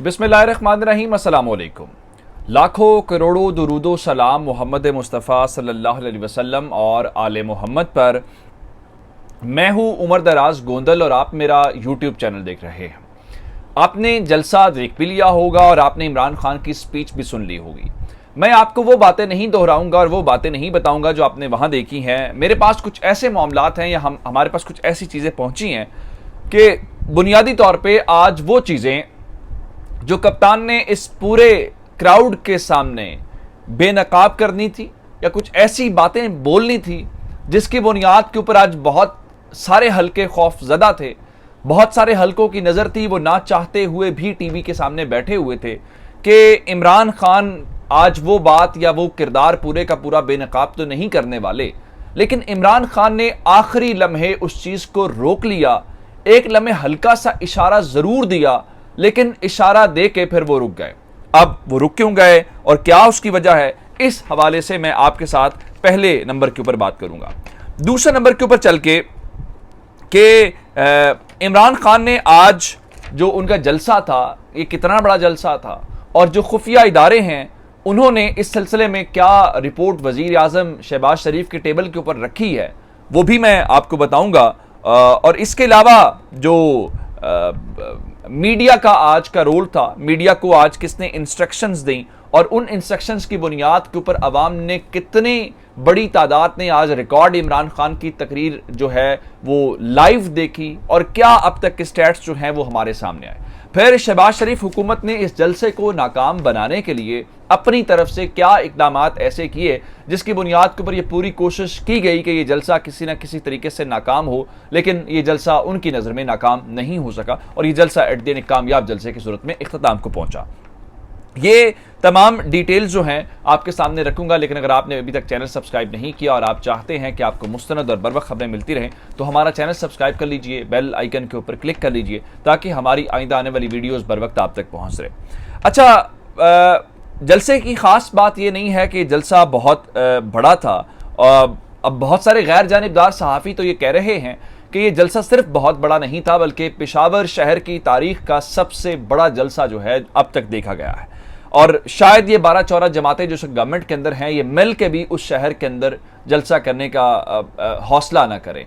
बिस्मिल्लाहिर्रहमानिर्रहीम, अस्सलाम वालेकुम। लाखों करोड़ों दुरूदो सलाम मोहम्मद मुस्तफ़ा सल्लल्लाहु अलैहि वसल्लम और आले मोहम्मद पर। मैं हूँ उमर दराज गोंदल और आप मेरा यूट्यूब चैनल देख रहे हैं। आपने जलसा देख भी लिया होगा और आपने इमरान खान की स्पीच भी सुन ली होगी। मैं आपको वो बातें नहीं दोहराऊंगा और वो बातें नहीं बताऊंगा जो आपने वहाँ देखी हैं। मेरे पास कुछ ऐसे मामलात हैं या हमारे पास कुछ ऐसी चीज़ें पहुँची हैं कि बुनियादी तौर पर आज वो चीज़ें जो कप्तान ने इस पूरे क्राउड के सामने बेनकाब करनी थी या कुछ ऐसी बातें बोलनी थी जिसकी बुनियाद के ऊपर आज बहुत सारे हल्के खौफजदा थे, बहुत सारे हल्कों की नज़र थी, वो ना चाहते हुए भी टीवी के सामने बैठे हुए थे कि इमरान खान आज वो बात या वो किरदार पूरे का पूरा बेनकाब तो नहीं करने वाले। लेकिन इमरान खान ने आखिरी लम्हे उस चीज़ को रोक लिया, एक लम्हे हल्का सा इशारा ज़रूर दिया, लेकिन इशारा दे के फिर वो रुक गए। अब वो रुक क्यों गए और क्या उसकी वजह है, इस हवाले से मैं आपके साथ पहले नंबर के ऊपर बात करूंगा। दूसरे नंबर के ऊपर चल के इमरान खान ने आज जो उनका जलसा था, ये कितना बड़ा जलसा था और जो खुफिया इदारे हैं उन्होंने इस सिलसिले में क्या रिपोर्ट वजीर आज़म शहबाज शरीफ के टेबल के ऊपर रखी है वो भी मैं आपको बताऊंगा। और इसके अलावा जो मीडिया का आज का रोल था, मीडिया को आज किसने इंस्ट्रक्शंस दी और उन इंस्ट्रक्शंस की बुनियाद के ऊपर अवाम ने कितनी बड़ी तादाद ने आज रिकॉर्ड इमरान खान की तकरीर जो है वो लाइव देखी और क्या अब तक के स्टैट्स जो हैं वो हमारे सामने आए। फिर शहबाज शरीफ हुकूमत ने इस जलसे को नाकाम बनाने के लिए अपनी तरफ से क्या इकदामात ऐसे किए जिसकी बुनियाद के ऊपर ये पूरी कोशिश की गई कि ये जलसा किसी ना किसी तरीके से नाकाम हो, लेकिन ये जलसा उनकी नज़र में नाकाम नहीं हो सका और ये जलसा एट द एंड एक कामयाब जलसे की सूरत में इख्तिताम को पहुंचा। ये तमाम डिटेल्स जो हैं आपके सामने रखूंगा, लेकिन अगर आपने अभी तक चैनल सब्सक्राइब नहीं किया और आप चाहते हैं कि आपको मुस्तनद और बर वक्त खबरें मिलती रहें तो हमारा चैनल सब्सक्राइब कर लीजिए, बेल आइकन के ऊपर क्लिक कर लीजिए ताकि हमारी आइंदा आने वाली वीडियोस बर वक्त आप तक पहुंच रहे। अच्छा, जलसे की खास बात यह नहीं है कि जलसा बहुत बड़ा था। अब बहुत सारे गैर जानिबदार सहाफ़ी तो ये कह रहे हैं कि ये जलसा सिर्फ बहुत बड़ा नहीं था बल्कि पेशावर शहर की तारीख का सबसे बड़ा जलसा जो है अब तक देखा गया है और शायद ये 12-14 जमातें जो गवर्नमेंट के अंदर हैं ये मिल के भी उस शहर के अंदर जलसा करने का हौसला ना करें।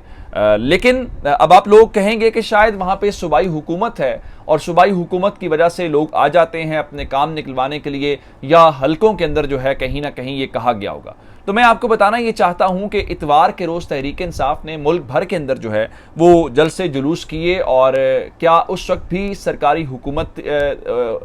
लेकिन अब आप लोग कहेंगे कि शायद वहाँ पे सूबाई हुकूमत है और सूबाई हुकूमत की वजह से लोग आ जाते हैं अपने काम निकलवाने के लिए या हलकों के अंदर जो है कहीं ना कहीं ये कहा गया होगा। तो मैं आपको बताना ये चाहता हूँ कि इतवार के रोज़ तहरीक इंसाफ ने मुल्क भर के अंदर जो है वो जलसे जुलूस किए और क्या उस वक्त भी सरकारी हुकूमत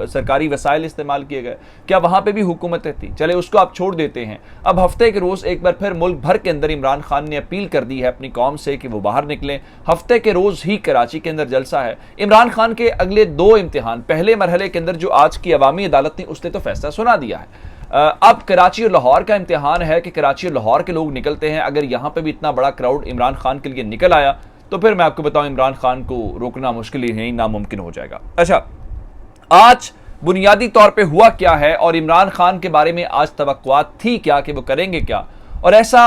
सरकारी वसाइल इस्तेमाल किए गए, क्या वहाँ पे भी हुकूमतें थी, चले उसको आप छोड़ देते हैं। अब हफ्ते के रोज़ एक बार फिर मुल्क भर के अंदर इमरान खान ने अपील कर दी है अपनी कौम से कि वो बाहर निकलें। हफ्ते के रोज़ ही कराची के अंदर जलसा है। इमरान खान के अगले 2 इम्तिहान, पहले मरहले के अंदर जो आज की अवामी अदालत ने उसने तो फैसला सुना दिया है। अब कराची और लाहौर का इम्तिहान है कि कराची और लाहौर के लोग निकलते हैं। अगर यहाँ पे भी इतना बड़ा क्राउड इमरान खान के लिए निकल आया तो फिर मैं आपको बताऊं इमरान खान को रोकना मुश्किल ही नहीं, नामुमकिन हो जाएगा। अच्छा, आज बुनियादी तौर पे हुआ क्या है और इमरान खान के बारे में आज तवक्कुआत थी क्या कि वो करेंगे क्या और ऐसा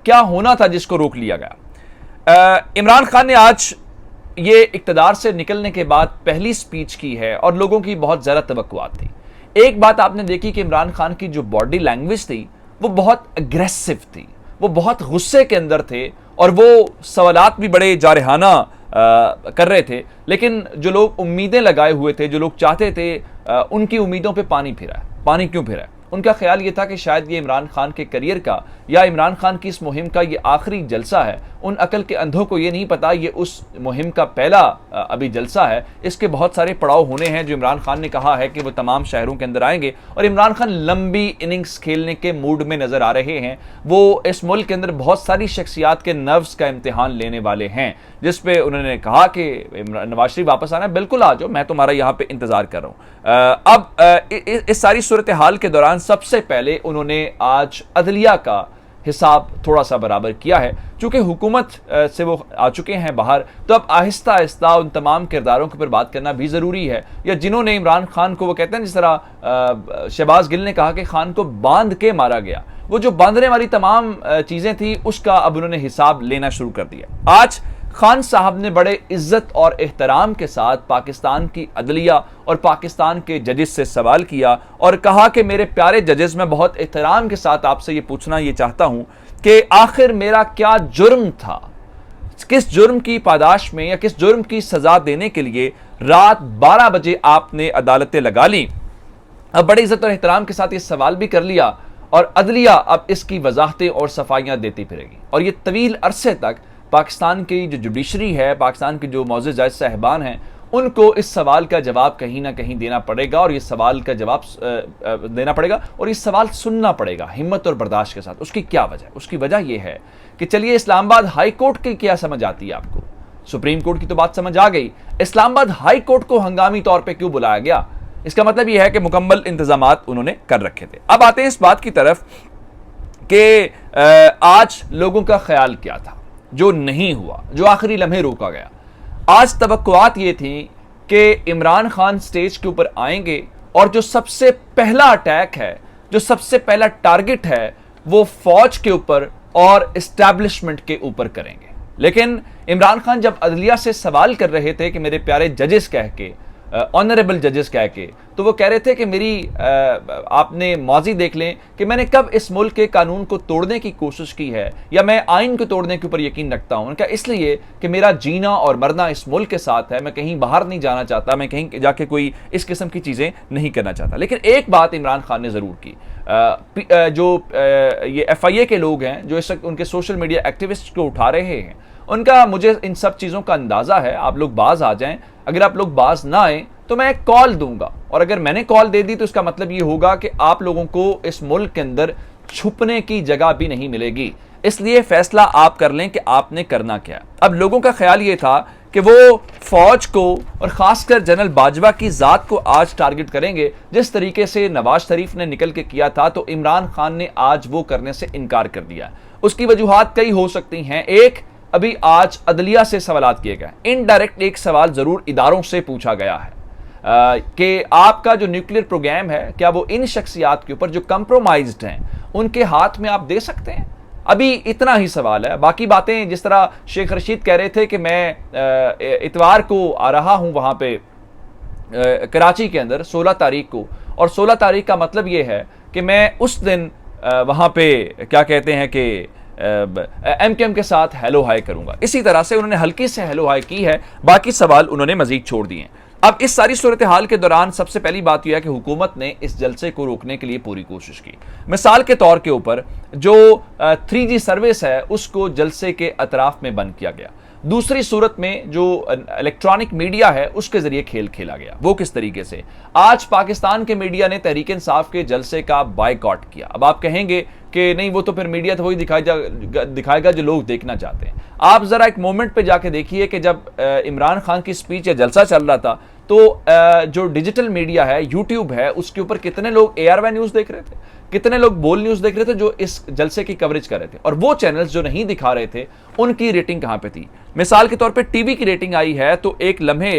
क्या होना था जिसको रोक लिया गया। इमरान खान ने आज ये इक्तदार से निकलने के बाद पहली स्पीच की है और लोगों की बहुत ज़्यादा तवक्कुआत थी। एक बात आपने देखी कि इमरान खान की जो बॉडी लैंग्वेज थी वो बहुत अग्रेसिव थी, वो बहुत गुस्से के अंदर थे और वो सवालात भी बड़े जारहाना कर रहे थे। लेकिन जो लोग उम्मीदें लगाए हुए थे, जो लोग चाहते थे, उनकी उम्मीदों पे पानी फिरा है। पानी क्यों फिरा है? उनका ख्याल ये था कि शायद ये इमरान खान के करियर का या इमरान खान की इस मुहिम का ये आखिरी जलसा है। उन अकल के अंधों को ये नहीं पता ये उस मुहिम का पहला अभी जलसा है। इसके बहुत सारे पड़ाव होने हैं जो इमरान खान ने कहा है कि वो तमाम शहरों के अंदर आएंगे और इमरान खान लंबी इनिंग्स खेलने के मूड में नजर आ रहे हैं। वो इस मुल्क के अंदर बहुत सारी शख्सियात के नर्व्स का इम्तिहान लेने वाले हैं, जिस पे उन्होंने कहा कि नवाज शरीफ वापस आना, बिल्कुल आ जाओ, मैं तुम्हारा यहाँ पे इंतजार कर रहा हूँ। अब इस सारी सूरत हाल के दौरान सबसे पहले उन्होंने आज अदलिया का हिसाब थोड़ा सा बराबर किया है। चूंकि हुकूमत से वो आ चुके हैं बाहर, तो अब आहिस्ता आहिस्ता उन तमाम किरदारों के ऊपर बात करना भी ज़रूरी है, या जिन्होंने इमरान खान को, वो कहते हैं जिस तरह शहबाज गिल ने कहा कि खान को बांध के मारा गया, वो जो बांधने वाली तमाम चीज़ें थी उसका अब उन्होंने हिसाब लेना शुरू कर दिया। आज खान साहब ने बड़े इज्जत और एहतराम के साथ पाकिस्तान की अदलिया और पाकिस्तान के जजेस से सवाल किया और कहा कि मेरे प्यारे जजेस, मैं बहुत एहतराम के साथ आपसे ये पूछना ये चाहता हूं कि आखिर मेरा क्या जुर्म था, किस जुर्म की पादाश में या किस जुर्म की सजा देने के लिए रात 12 बजे आपने अदालतें लगा ली। अब बड़ी इज्जत और एहतराम के साथ ये सवाल भी कर लिया और अदलिया अब इसकी वजाहतें और सफाइयां देती फिरेगी। और ये तवील अरसे तक पाकिस्तान की जो जुडिशरी है, पाकिस्तान के जो मौजूद जज साहिबान हैं, उनको इस सवाल का जवाब कहीं ना कहीं देना पड़ेगा और ये सवाल का जवाब देना पड़ेगा और ये सवाल सुनना पड़ेगा हिम्मत और बर्दाश्त के साथ। उसकी क्या वजह? उसकी वजह यह है कि चलिए इस्लामाबाद हाई कोर्ट की क्या समझ आती है आपको? सुप्रीम कोर्ट की तो बात समझ आ गई, इस्लामाबाद हाई कोर्ट को हंगामी तौर पर क्यों बुलाया गया? इसका मतलब यह है कि मुकम्मल इंतजामात उन्होंने कर रखे थे। अब आते हैं इस बात की तरफ कि आज लोगों का ख्याल क्या था जो नहीं हुआ, जो आखिरी लम्हे रोका गया। आज तवक्कुआत ये थी कि इमरान खान स्टेज के ऊपर आएंगे और जो सबसे पहला अटैक है, जो सबसे पहला टारगेट है, वो फौज के ऊपर और इस्टेब्लिशमेंट के ऊपर करेंगे। लेकिन इमरान खान जब अदलिया से सवाल कर रहे थे कि मेरे प्यारे जजेस कह के, ऑनरेबल जजेस कह के, तो वो कह रहे थे कि मेरी आपने माजी देख लें कि मैंने कब इस मुल्क के कानून को तोड़ने की कोशिश की है या मैं आइन को तोड़ने के ऊपर यकीन रखता हूं। उनका इसलिए कि मेरा जीना और मरना इस मुल्क के साथ है, मैं कहीं बाहर नहीं जाना चाहता, मैं कहीं जाके कोई इस किस्म की चीज़ें नहीं करना चाहता। लेकिन एक बात इमरान खान ने ज़रूर की, जो ये FIA के लोग हैं जो इस वक्त उनके सोशल मीडिया एक्टिविस्ट को उठा रहे हैं, उनका मुझे इन सब चीज़ों का अंदाज़ा है। आप लोग बाज आ जाएं, अगर आप लोग बाज ना आए तो मैं एक कॉल दूंगा और अगर मैंने कॉल दे दी तो इसका मतलब ये होगा कि आप लोगों को इस मुल्क के अंदर छुपने की जगह भी नहीं मिलेगी। इसलिए फैसला आप कर लें कि आपने करना क्या। अब लोगों का ख्याल ये था कि वो फौज को और खासकर जनरल बाजवा की जात को आज टारगेट करेंगे। जिस तरीके से नवाज शरीफ ने निकल के किया था, तो इमरान खान ने आज वो करने से इनकार कर दिया। उसकी वजूहात कई हो सकती हैं। एक, अभी आज अदलिया से सवालात किए गए, इनडायरेक्ट एक सवाल जरूर इदारों से पूछा गया है कि आपका जो न्यूक्लियर प्रोग्राम है, क्या वो इन शख्सियात के ऊपर जो कंप्रोमाइज्ड हैं उनके हाथ में आप दे सकते हैं? अभी इतना ही सवाल है। बाकी बातें, जिस तरह शेख रशीद कह रहे थे कि मैं इतवार को आ रहा हूं वहां पे कराची के अंदर 16 तारीख को, और 16 तारीख का मतलब ये है कि मैं उस दिन वहां पे क्या कहते हैं कि MKM के साथ हेलो हाई करूंगा। इसी तरह से उन्होंने हल्की से हेलो हाई की है, बाकी सवाल उन्होंने मजीद छोड़ दिए। अब इस सारी सूरत हाल के दौरान सबसे पहली बात यह है कि हुकूमत ने इस जलसे को रोकने के लिए पूरी कोशिश की। मिसाल के तौर के ऊपर जो 3G सर्विस है उसको जलसे के अतराफ में बंद किया गया। दूसरी सूरत में जो इलेक्ट्रॉनिक मीडिया है उसके जरिए खेल खेला गया। वो किस तरीके से? आज पाकिस्तान के मीडिया ने तहरीक इंसाफ के जलसे का बायकॉट किया। अब आप कहेंगे कि नहीं, वो तो फिर मीडिया तो वही दिखाएगा जो लोग देखना चाहते हैं। आप जरा एक मोमेंट पे जाके देखिए कि जब इमरान खान की स्पीच या जलसा चल रहा था तो जो डिजिटल मीडिया है, यूट्यूब है, उसके ऊपर कितने लोग ARY न्यूज देख रहे थे, कितने लोग बोल न्यूज देख रहे थे जो इस जलसे की कवरेज कर रहे थे, और वो चैनल्स जो नहीं दिखा रहे थे उनकी रेटिंग कहां पे थी? मिसाल के तौर पे टीवी की रेटिंग आई है तो एक लम्हे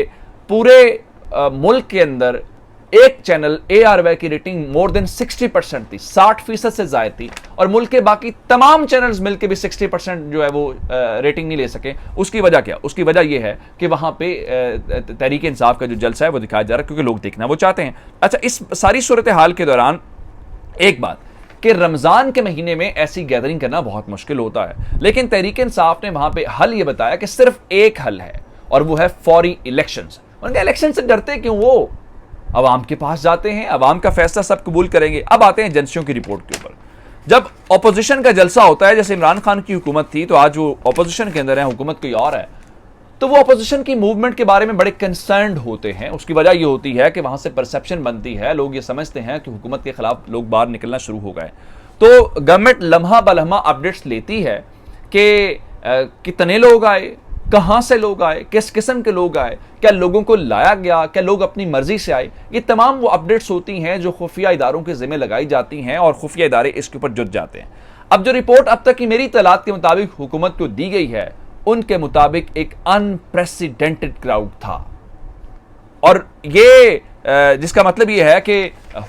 पूरे मुल्क के अंदर एक चैनल ARY की रेटिंग मोर देन 60% थी, 60% से ज्यादा थी, और मुल्क के बाकी तमाम चैनल्स मिलकर भी 60% जो है वो रेटिंग नहीं ले सके। उसकी वजह क्या? उसकी वजह यह है कि वहां पे तहरीक इंसाफ का जो जलसा है वो दिखाया जा रहा है क्योंकि लोग देखना वो चाहते हैं। अच्छा, इस सारी सूरत हाल के दौरान एक बात कि रमजान के महीने में ऐसी गैदरिंग करना बहुत मुश्किल होता है, लेकिन तहरीक इंसाफ ने वहां पे हल ये बताया कि सिर्फ एक हल है और वो है फौरी इलेक्शंस। उनके इलेक्शन से डरते क्यों? वो अवाम के पास जाते हैं, अवाम का फैसला सब कबूल करेंगे। अब आते हैं एजेंसियों की रिपोर्ट के ऊपर। जब ऑपोजिशन का जलसा होता है, जैसे इमरान खान की हुकूमत थी, तो आज वो ऑपोजिशन के अंदर है, हुकूमत कोई और है, तो वो ऑपोजिशन की मूवमेंट के बारे में बड़े कंसर्न्ड होते हैं। उसकी वजह ये होती है कि वहां से परसेप्शन बनती है, लोग ये समझते हैं कि हुकूमत के खिलाफ लोग बाहर निकलना शुरू हो गए। तो गवर्नमेंट लम्हा बलम्हा अपडेट्स लेती है कि कितने लोग आए, कहां से लोग आए, किस किस्म के लोग आए, क्या लोगों को लाया गया, क्या लोग अपनी मर्जी से आए। ये तमाम वो अपडेट्स होती हैं जो खुफिया इदारों के जिम्मे लगाई जाती हैं और खुफिया इदारे इसके ऊपर जुट जाते हैं। अब जो रिपोर्ट अब तक की मेरी तलात के मुताबिक हुकूमत को दी गई है, उनके मुताबिक एक अनप्रेसिडेंटेड क्राउड था, और ये जिसका मतलब ये है कि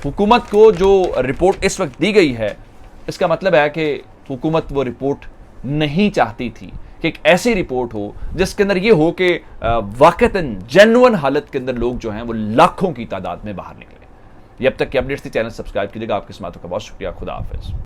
हुकूमत को जो रिपोर्ट इस वक्त दी गई है, इसका मतलब है कि हुकूमत वो रिपोर्ट नहीं चाहती थी कि एक ऐसी रिपोर्ट हो जिसके अंदर ये हो कि वाकईतन जेन्युइन हालत के अंदर लोग जो हैं वो लाखों की तादाद में बाहर निकले। ये अब तक के अपडेट्स थी, चैनल सब्सक्राइब कीजिएगा। आपकी समातों का बहुत शुक्रिया। खुदा हाफिज।